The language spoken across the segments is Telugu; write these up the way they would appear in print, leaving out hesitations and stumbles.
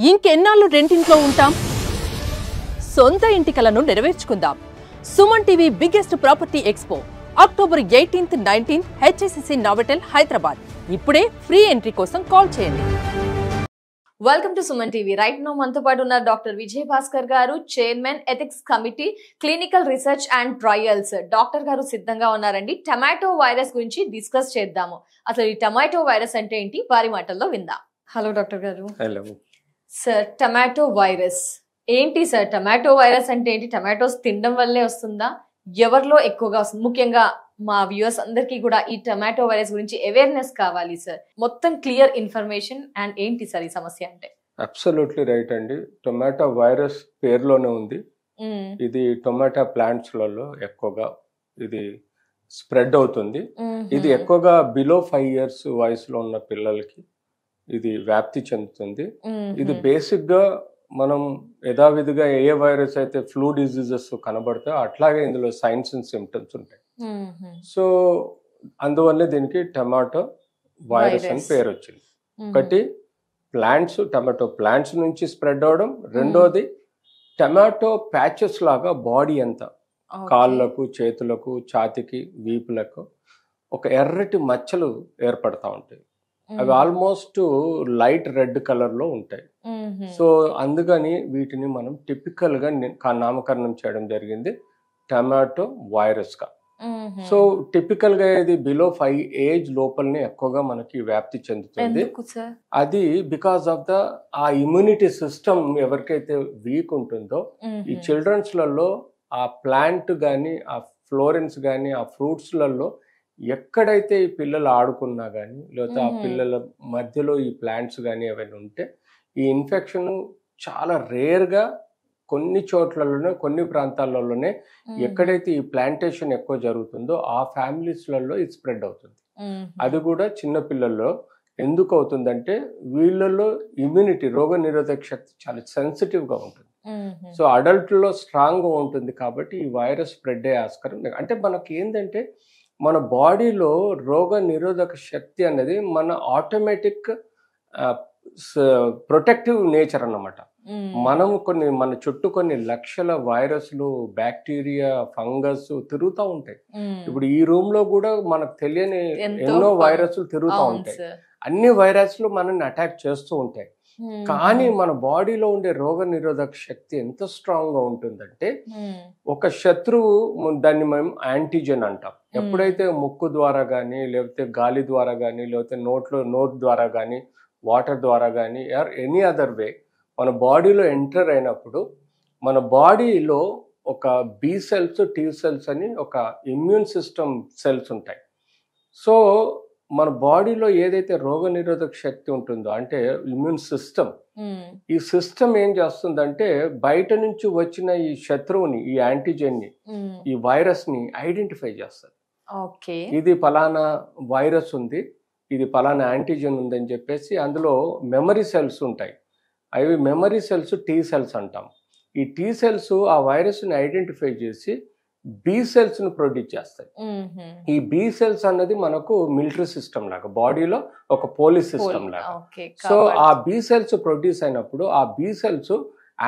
ఇంకెన్నాళ్ళు రెంటింట్లో ఉంటాం? సొంత ఇంటి కలను నెరవేర్చుకుందాం. Suman TV biggest property expo October 18th, 19th HSCC Novotel Hyderabad. ఇప్పుడే ఫ్రీ ఎంట్రీ కోసం కాల్ చేయండి. Welcome to Suman TV. Right now మనతో పాటు ఉన్న doctor Vijay Bhaskar garu, chairman ethics committee clinical research and trials. Doctor garu సిద్ధంగా ఉన్నారండి. టమాటో వైరస్ గురించి డిస్కస్ చేద్దాము. అసలు ఈ టమాటో వైరస్ అంటే ఏంటి, వారి మాటల్లో విందాం. హలో డాక్టర్ గారు. హలో సార్, టమాటో వైరస్ ఏంటి సార్? టమాటో వైరస్ అంటే ఏంటి? టమాటోస్ తినడం వల్లే వస్తుందా? ఎవరిలో ఎక్కువగా వస్తుంది? ముఖ్యంగా మా వ్యూవర్స్ అందరికీ కూడా ఈ టమాటో వైరస్ గురించి అవేర్నెస్ కావాలి సార్. మొత్తం క్లియర్ ఇన్ఫర్మేషన్. అండ్ ఏంటి సార్ ఈ సమస్య అంటే? అబ్సల్యూట్లీ రైట్ అండి. టొమాటో వైరస్ పేరులోనే ఉంది. ఇది టొమాటో ప్లాంట్స్లలో ఎక్కువగా ఇది స్ప్రెడ్ అవుతుంది. ఇది ఎక్కువగా బిలో 5 years వయసులో ఉన్న పిల్లలకి ఇది వ్యాప్తి చెందుతుంది. ఇది బేసిక్ గా మనం యథావిధిగా ఏ వైరస్ అయితే ఫ్లూ డిజీజెస్ కనబడతాయో అట్లాగే ఇందులో సైన్స్ అండ్ సిమ్టమ్స్ ఉంటాయి. సో అందువల్లే దీనికి టమాటో వైరస్ అని పేరు వచ్చింది. ఒకటి ప్లాంట్స్, టమాటో ప్లాంట్స్ నుంచి స్ప్రెడ్ అవడం. రెండోది టమాటో ప్యాచెస్ లాగా బాడీ అంతా, కాళ్ళకు, చేతులకు, ఛాతికి, వీపులకు ఒక ఎర్రటి మచ్చలు ఏర్పడతా ఉంటాయి. అవి ఆల్మోస్ట్ లైట్ రెడ్ కలర్ లో ఉంటాయి. సో అందుకని వీటిని మనం టిపికల్ గా నామకరణం చేయడం జరిగింది టమాటో వైరస్ గా. సో టిపికల్ గా ఇది బిలో 5 age లోపలనే ఎక్కువగా మనకి వ్యాప్తి చెందుతుంది. అది బికాస్ ఆఫ్ ఆ ఇమ్యూనిటీ సిస్టమ్ ఎవరికైతే వీక్ ఉంటుందో ఈ చిల్డ్రన్స్ లలో ఆ ప్లాంట్ గాని, ఆ ఫ్లోరెన్స్ గాని, ఆ ఫ్రూట్స్ లలో ఎక్కడైతే ఈ పిల్లలు ఆడుకున్నా కానీ, లేకపోతే ఆ పిల్లల మధ్యలో ఈ ప్లాంట్స్ కానీ ఏవైనా ఉంటే ఈ ఇన్ఫెక్షన్ చాలా రేర్గా కొన్ని చోట్లలోనే, కొన్ని ప్రాంతాలలోనే ఎక్కడైతే ఈ ప్లాంటేషన్ ఎక్కువ జరుగుతుందో ఆ ఫ్యామిలీస్లలో ఇది స్ప్రెడ్ అవుతుంది. అది కూడా చిన్న పిల్లల్లో. ఎందుకు అవుతుందంటే వీళ్ళల్లో ఇమ్యూనిటీ, రోగ నిరోధక శక్తి చాలా సెన్సిటివ్గా ఉంటుంది. సో అడల్ట్లో స్ట్రాంగ్గా ఉంటుంది. కాబట్టి ఈ వైరస్ స్ప్రెడ్ అయ్యే ఆస్కారం. అంటే మనకి ఏంటంటే మన బాడీలో రోగ నిరోధక శక్తి అనేది మన ఆటోమేటిక్ ప్రొటెక్టివ్ నేచర్ అన్నమాట. మనం మన చుట్టూ కొన్ని లక్షల వైరస్లు, బ్యాక్టీరియా, ఫంగస్ తిరుగుతూ ఉంటాయి. ఇప్పుడు ఈ రూమ్ లో కూడా మనకు తెలియని ఎన్నో వైరస్లు తిరుగుతూ ఉంటాయి. అన్ని వైరస్లు మనల్ని అటాక్ చేస్తూ ఉంటాయి. కానీ మన బాడీలో ఉండే రోగ నిరోధక శక్తి ఎంత స్ట్రాంగ్ గా ఉంటుందంటే, ఒక శత్రువు, దాన్ని మేము యాంటీజెన్ అంటాం. ఎప్పుడైతే ముక్కు ద్వారా కానీ, లేకపోతే గాలి ద్వారా కానీ, లేకపోతే నోట్ ద్వారా కానీ, వాటర్ ద్వారా కానీ, ఆర్ ఎనీ అదర్ వే మన బాడీలో ఎంటర్ అయినప్పుడు మన బాడీలో ఒక బి సెల్స్, టీ సెల్స్ అని ఒక ఇమ్యూన్ సిస్టమ్ సెల్స్ ఉంటాయి. సో మన బాడీలో ఏదైతే రోగ నిరోధక శక్తి ఉంటుందో, అంటే ఇమ్యూన్ సిస్టమ్, ఈ సిస్టమ్ ఏం చేస్తుందంటే బయట నుంచి వచ్చిన ఈ శత్రువుని, ఈ యాంటీజెన్ ని, ఈ వైరస్ ని ఐడెంటిఫై చేస్తుంది. ఇది ఫలానా వైరస్ ఉంది, ఇది ఫలానా యాంటీజెన్ ఉందని చెప్పేసి అందులో మెమరీ సెల్స్ ఉంటాయి. అవి మెమరీ సెల్స్, టీ సెల్స్ అంటాం. ఈ టీ సెల్స్ ఆ వైరస్ ని ఐడెంటిఫై చేసి బి సెల్స్ ను ప్రొడ్యూస్ చేస్తాయి. ఈ బి సెల్స్ అన్నది మనకు మిలిటరీ సిస్టమ్ లాగా, బాడీలో ఒక పోలీస్ సిస్టమ్ లాగా. సో ఆ బి సెల్స్ ప్రొడ్యూస్ అయినప్పుడు ఆ బి సెల్స్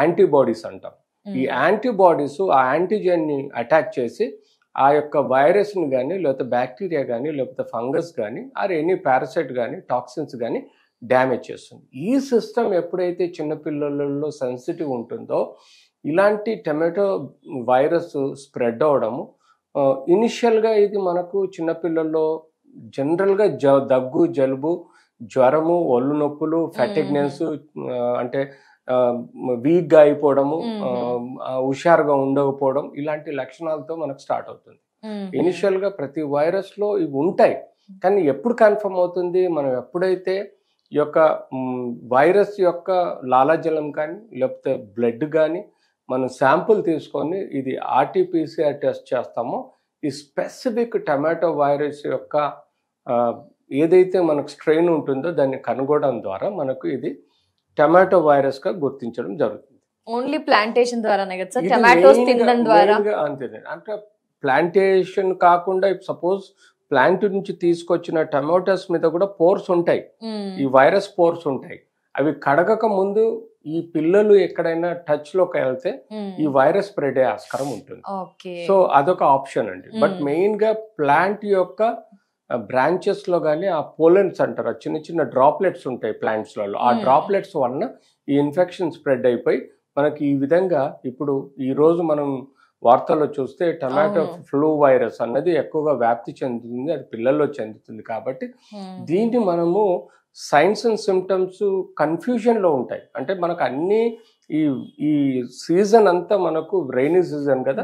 యాంటీబాడీస్ అంటాం. ఈ యాంటీబాడీస్ ఆ యాంటీజెన్ ని అటాక్ చేసి ఆ యొక్క వైరస్ ని కానీ, లేకపోతే బ్యాక్టీరియా కానీ, లేకపోతే ఫంగస్ కానీ, ఆర్ ఎనీ పారాసైట్ కానీ, టాక్సిన్స్ కానీ డ్యామేజ్ చేస్తుంది. ఈ సిస్టమ్ ఎప్పుడైతే చిన్నపిల్లలలో సెన్సిటివ్ ఉంటుందో ఇలాంటి టమాటో వైరస్ స్ప్రెడ్ అవడము, ఇనిషియల్గా ఇది మనకు చిన్నపిల్లల్లో జనరల్గా దగ్గు, జలుబు, జ్వరము, ఒళ్ళు నొప్పులు, ఫెటిగ్నెస్, అంటే వీక్గా అయిపోవడము, హుషారుగా ఉండకపోవడం, ఇలాంటి లక్షణాలతో మనకు స్టార్ట్ అవుతుంది. ఇనిషియల్గా ప్రతి వైరస్లో ఇవి ఉంటాయి. కానీ ఎప్పుడు కన్ఫర్మ్ అవుతుంది? మనం ఎప్పుడైతే ఈ యొక్క వైరస్ యొక్క లాలాజలం కానీ, లేకపోతే బ్లడ్ కానీ మనం శాంపుల్ తీసుకొని ఇది RT-PCR టెస్ట్ చేస్తామో, ఈ స్పెసిఫిక్ టమాటో వైరస్ యొక్క ఏదైతే మనకు స్ట్రెయిన్ ఉంటుందో దాన్ని కనుగొనడం ద్వారా మనకు ఇది టమాటో వైరస్ గా గుర్తించడం జరుగుతుంది. ఓన్లీ ప్లాంటేషన్ ద్వారానే కదా సార్? టమాటోస్ తినడం ద్వారా అంతేనే. అంటే ప్లాంటేషన్ కాకుండా సపోజ్ ప్లాంట్ నుంచి తీసుకొచ్చిన టమాటోస్ మీద కూడా పోర్స్ ఉంటాయి, ఈ వైరస్ పోర్స్ ఉంటాయి. అవి కడగక ముందు ఈ పిల్లలు ఎక్కడైనా టచ్ లోకి వెళ్తే ఈ వైరస్ స్ప్రెడ్ అయ్యే ఆస్కారం ఉంటుంది. సో అదొక ఆప్షన్ అండి. బట్ మెయిన్ గా ప్లాంట్ యొక్క బ్రాంచెస్ లో కానీ ఆ పోలెన్స్ అంటారు, చిన్న చిన్న డ్రాప్లెట్స్ ఉంటాయి ప్లాంట్స్ లలో, ఆ డ్రాప్లెట్స్ వలన ఈ ఇన్ఫెక్షన్ స్ప్రెడ్ అయిపోయి మనకి ఈ విధంగా ఇప్పుడు ఈ రోజు మనం వార్తల్లో చూస్తే టొమాటో ఫ్లూ వైరస్ అన్నది ఎక్కువగా వ్యాప్తి చెందుతుంది, అది పిల్లల్లో చెందుతుంది. కాబట్టి దీన్ని మనము సైన్స్ అండ్ సిమ్టమ్స్ కన్ఫ్యూజన్ లో ఉంటాయి. అంటే మనకు అన్ని ఈ సీజన్ అంతా మనకు రైనీ సీజన్ కదా,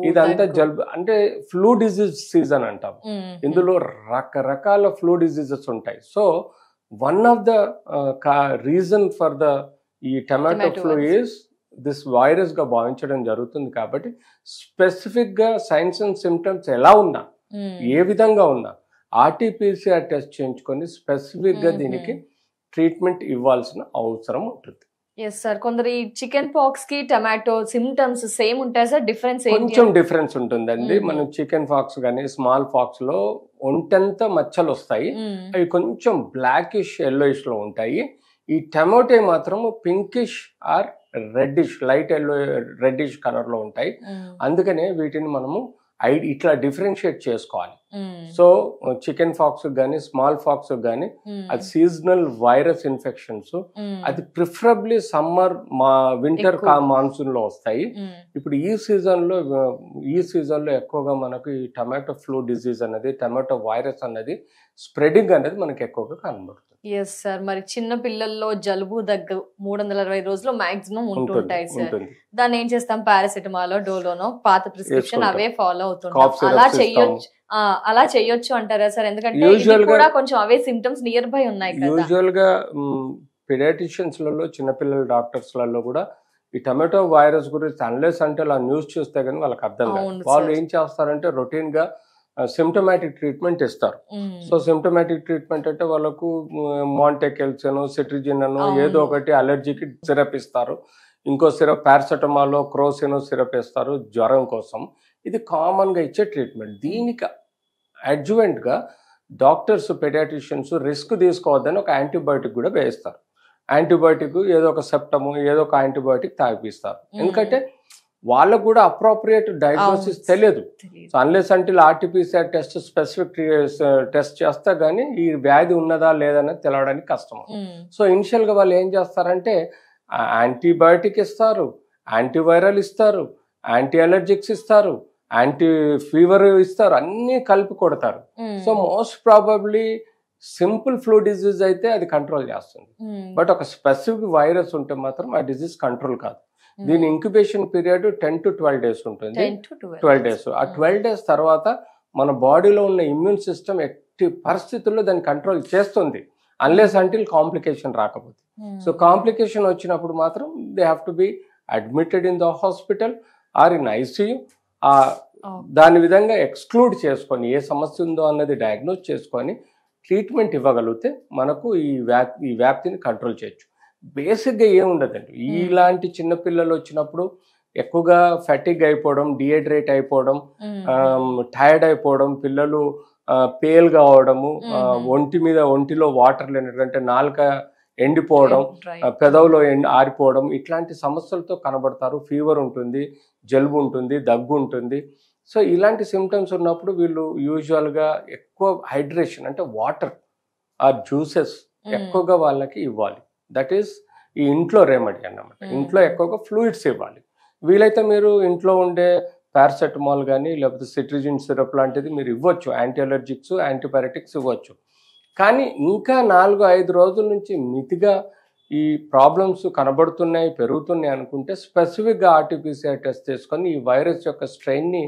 ఇదంతా జలుబు అంటే ఫ్లూ డిజీజ్ సీజన్ అంటాం. ఇందులో రకరకాల ఫ్లూ డిజీజెస్ ఉంటాయి. So one of the reason for the ఈ tomato flu is this virus గా భావించడం జరుగుతుంది. కాబట్టి స్పెసిఫిక్ గా సైన్స్ అండ్ సిమ్టమ్స్ ఎలా ఉన్నా, ఏ విధంగా ఉన్నా ఆర్టీపీసీఆర్ టెస్ట్ చేయించుకొని స్పెసిఫిక్ గా దీనికి ట్రీట్మెంట్ ఇవ్వాల్సిన అవసరం ఉంటుంది. ఎస్ సార్, కొందరు ఈ చికెన్ పాక్స్ కి టమాటో సిమ్టమ్స్ సేమ్ ఉంటాయి సార్, డిఫరెన్స్ కొంచెం డిఫరెన్స్ ఉంటుందండి. మనం చికెన్ పాక్స్ కానీ స్మాల్ పాక్స్ లో ఒంటంతా మచ్చలు వస్తాయి, అవి కొంచెం బ్లాకిష్ ఎల్లోయిష్ లో ఉంటాయి. ఈ టమాటో మాత్రం pinkish or reddish, light yellow reddish colour లో ఉంటాయి. అందుకనే వీటిని మనము ఇట్లా డిఫరెన్షియేట్ చేసుకోవాలి. సో చికెన్ ఫాక్స్ కానీ స్మాల్ ఫాక్స్ కానీ అది సీజనల్ వైరస్ ఇన్ఫెక్షన్స్, అది ప్రిఫరబ్లీ సమ్మర్ వింటర్ మాన్సూన్ లో వస్తాయి. ఇప్పుడు ఈ సీజన్ లో ఎక్కువగా మనకు ఈ టొమాటో ఫ్లూ డిజీజ్ అనేది, టొమాటో వైరస్ అనేది స్ప్రెడింగ్ అనేది మనకి ఎక్కువగా కనబడుతుంది. ఎస్ సార్, మరి చిన్న పిల్లల్లో జలుబు దగ్గు 360 రోజులు మాక్సిమం ఉంటుంటాయి సార్. దాన్ని ఏం చేస్తాం, పారాసిటమాల్ డోలోనో పాత ప్రిస్క్రిప్షన్ అవే ఫాలో అవుతుంటాం. అలా చేయొచ్చు అంటారా సార్? ఎందుకంటే ఇది కూడా కొంచెం అవే సిమ్టమ్స్ నియర్ బై ఉన్నాయి కదా. యూజువల్ గా పీడియాట్రిషియన్స్ లలో, చిన్నపిల్లల డాక్టర్స్ లలో కూడా ఈ టొమాటో వైరస్ గురించి అన్లెస్ అంటే ఆ న్యూస్ చూస్తే కానీ వాళ్ళకి అర్థం కాదు. వాళ్ళు ఏం చేస్తారంటే రొటీన్ గా సిమ్టమాటిక్ ట్రీట్మెంట్ ఇస్తారు. సో సిమ్టమాటిక్ ట్రీట్మెంట్ అంటే వాళ్ళకు మాంటెకెల్సిన్, సిట్రిజిన్ అను ఏదో ఒకటి అలర్జీకి సిరప్ ఇస్తారు. ఇంకో సిరప్ పారాసెటమాల్, క్రోసిన్ సిరప్ ఇస్తారు జ్వరం కోసం. ఇది కామన్ గా ఇచ్చే ట్రీట్మెంట్. దీనికి అడ్జువెంట్ గా డాక్టర్స్, పెడియాట్రిషియన్స్ రిస్క్ తీసుకోవద్దని ఒక యాంటీబయాటిక్ కూడా వేస్తారు. యాంటీబయాటిక్ ఏదో ఒక సెప్టము, ఏదో ఒక యాంటీబయాటిక్ తాగిపిస్తారు. ఎందుకంటే వాళ్ళకు కూడా అప్రోప్రియేట్ డయాగ్నోసిస్ తెలియదు. సో అన్లెస్ అంటే ఆర్టీపీసీఆర్ టెస్ట్ స్పెసిఫిక్ టెస్ట్ చేస్తా కానీ ఈ వ్యాధి ఉన్నదా లేదనేది తెలవడానికి కష్టం. సో ఇనిషియల్ గా వాళ్ళు ఏం చేస్తారంటే యాంటీబయాటిక్ ఇస్తారు, యాంటీవైరల్ ఇస్తారు, యాంటీ అలర్జిక్స్ ఇస్తారు, యాంటీ ఫీవర్ ఇస్తారు, అన్ని కలిపి కొడతారు. So most probably simple flu disease అయితే అది కంట్రోల్ చేస్తుంది. బట్ ఒక స్పెసిఫిక్ వైరస్ ఉంటే మాత్రం ఆ డిజీజ్ కంట్రోల్ కాదు. దీని ఇంక్యుబేషన్ పీరియడ్ 10 to 12 days ఉంటుంది. 12 days. ఆ 12 days తర్వాత మన బాడీలో ఉన్న ఇమ్యూన్ సిస్టమ్ ఎట్టి పరిస్థితుల్లో దాన్ని కంట్రోల్ చేస్తుంది, అన్లెస్ అంటిల్ కాంప్లికేషన్ రాకపోతే. సో కాంప్లికేషన్ వచ్చినప్పుడు మాత్రం they have to be admitted in the hospital or in ICU. దాని విధంగా ఎక్స్క్లూడ్ చేసుకొని ఏ సమస్య ఉందో అన్నది డయాగ్నోస్ చేసుకొని ట్రీట్మెంట్ ఇవ్వగలిగితే మనకు ఈ వ్యాప్తిని కంట్రోల్ చేయొచ్చు. బేసిక్గా ఏముండదండి, ఇలాంటి చిన్నపిల్లలు వచ్చినప్పుడు ఎక్కువగా ఫెటిగ్ అయిపోవడం, డిహైడ్రేట్ అయిపోవడం, టైర్డ్ అయిపోవడం, పిల్లలు పేల్ గా అవడము, ఒంటిలో వాటర్ లేనట్టు నాలుక ఎండిపోవడం, పెదవులో ఆరిపోవడం, ఇట్లాంటి సమస్యలతో కనబడతారు. ఫీవర్ ఉంటుంది, జలుబు ఉంటుంది, దగ్గు ఉంటుంది. సో ఇలాంటి సిమ్టమ్స్ ఉన్నప్పుడు వీళ్ళు యూజువల్గా ఎక్కువ హైడ్రేషన్ అంటే వాటర్ ఆర్ జ్యూసెస్ ఎక్కువగా వాళ్ళకి ఇవ్వాలి. దట్ ఈస్ ఈ ఇంట్లో రెమెడీ అన్నమాట. ఇంట్లో ఎక్కువగా ఫ్లూయిడ్స్ ఇవ్వాలి. వీలైతే మీరు ఇంట్లో ఉండే పారాసెటమాల్ కానీ లేకపోతే సిట్రిజిన్ సిరప్ లాంటిది మీరు ఇవ్వచ్చు, యాంటీ అలర్జిక్స్, యాంటీబయాటిక్స్ ఇవ్వచ్చు. కానీ ఇంకా 4-5 రోజుల నుంచి మితిగా ఈ ప్రాబ్లమ్స్ కనబడుతున్నాయి, పెరుగుతున్నాయి అనుకుంటే స్పెసిఫిక్గా ఆర్టీపీసీఆర్ టెస్ట్ చేసుకొని ఈ వైరస్ యొక్క స్ట్రెయిన్ని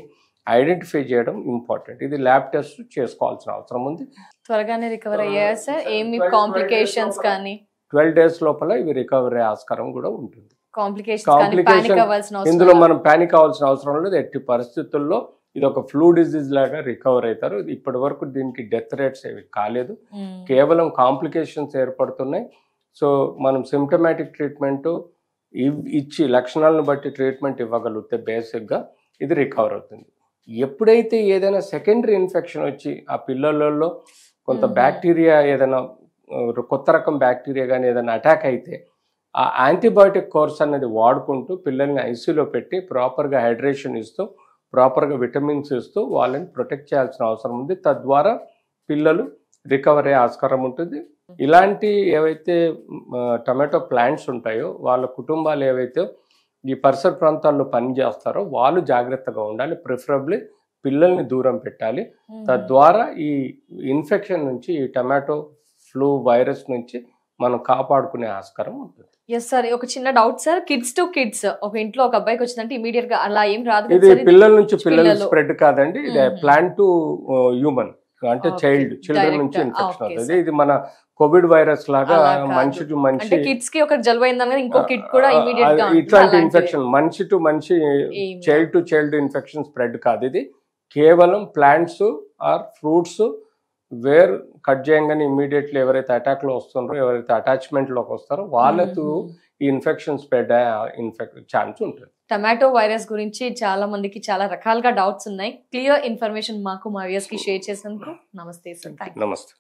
ఐడెంటిఫై చేయడం ఇంపార్టెంట్. ఇది ల్యాబ్ టెస్ట్ చేసుకోవాల్సిన అవసరం ఉంది. త్వరగానే రికవర్ అయ్యాయా సార్? ఏమి కాంప్లికేషన్స్ కానీ 12 days లోపల ఇవి రికవరీ ఆస్కారం కూడా ఉంటుంది. కాంప్లికేషన్ ఇందులో మనం పానిక్ అవ్వాల్సిన అవసరం లేదు. ఎట్టి పరిస్థితుల్లో ఇది ఒక ఫ్లూ డిజీజ్ లాగా రికవర్ అవుతారు. ఇప్పటి వరకు దీనికి డెత్ రేట్స్ ఏవి కాలేదు, కేవలం కాంప్లికేషన్స్ ఏర్పడుతున్నాయి. సో మనం సిమ్టమాటిక్ ట్రీట్మెంట్ ఇచ్చి లక్షణాలను బట్టి ట్రీట్మెంట్ ఇవ్వగలిగితే బేసిక్గా ఇది రికవర్ అవుతుంది. ఎప్పుడైతే ఏదైనా సెకండరీ ఇన్ఫెక్షన్ వచ్చి ఆ పిల్లలలో కొంత బ్యాక్టీరియా, ఏదైనా కొత్త రకం బ్యాక్టీరియా కానీ ఏదైనా అటాక్ అయితే ఆ యాంటీబయాటిక్ కోర్స్ అనేది వాడుకుంటూ పిల్లల్ని ఐసీయూలో పెట్టి ప్రాపర్గా హైడ్రేషన్ ఇస్తూ ప్రాపర్గా విటమిన్స్ ఇస్తూ వాళ్ళని ప్రొటెక్ట్ చేయాల్సిన అవసరం ఉంది. తద్వారా పిల్లలు రికవర్ అయ్యే ఆస్కారం ఉంటుంది. ఇలాంటి ఏవైతే టమాటో ప్లాంట్స్ ఉంటాయో వాళ్ళ కుటుంబాలు ఏవైతే ఈ పరిసర ప్రాంతాల్లో పనిచేస్తారో వాళ్ళు జాగ్రత్తగా ఉండాలి. ప్రిఫరబ్లీ పిల్లల్ని దూరం పెట్టాలి. తద్వారా ఈ ఇన్ఫెక్షన్ నుంచి, ఈ టమాటో ఫ్లూ వైరస్ నుంచి మనం కాపాడుకునే ఆస్కారం ఉంటుంది. ఎస్ సార్, ఒక చిన్న doubt sir, kids to kids ఒక ఇంట్లో ఒక అబ్బాయికి వచ్చిందంటే ఇమీడియట్ గా అలా ఏం రాదు. ఇది పిల్లల నుంచి పిల్లలు స్ప్రెడ్ కాదండి, ఇది ప్లాంట్ టు హ్యూమన్, అంటే చిల్డ్రన్ నుంచి ఇన్ఫెక్షన్ అవుతుంది. ఇది మన కోవిడ్ వైరస్ లాగా మనిషి టు మనిషి, కిడ్స్ కి ఒక జలుబు అయిందని ఇంకో కిడ్ కూడా ఇమిడియట్ గా ఇట్లాంటి ఇన్ఫెక్షన్ మనిషి టు మనిషి, child to child infection spread కాదు. ఇది కేవలం plants or fruits where cut చేయగానే ఇమ్మీడియట్లీ ఎవరైతే అటాక్ లో వస్తున్నారో, ఎవరైతే అటాచ్మెంట్ లోకి వస్తారో వాళ్ళకు ఈ ఇన్ఫెక్షన్ స్ప్రెడ్ ఛాన్స్ ఉంటుంది. టమాటో వైరస్ గురించి చాలా మందికి చాలా రకాలుగా డౌట్స్ ఉన్నాయి. క్లియర్ ఇన్ఫర్మేషన్ మాకు మా వ్యూయర్స్ కి షేర్ చేసినందుకు నమస్తే సార్. నమస్తే.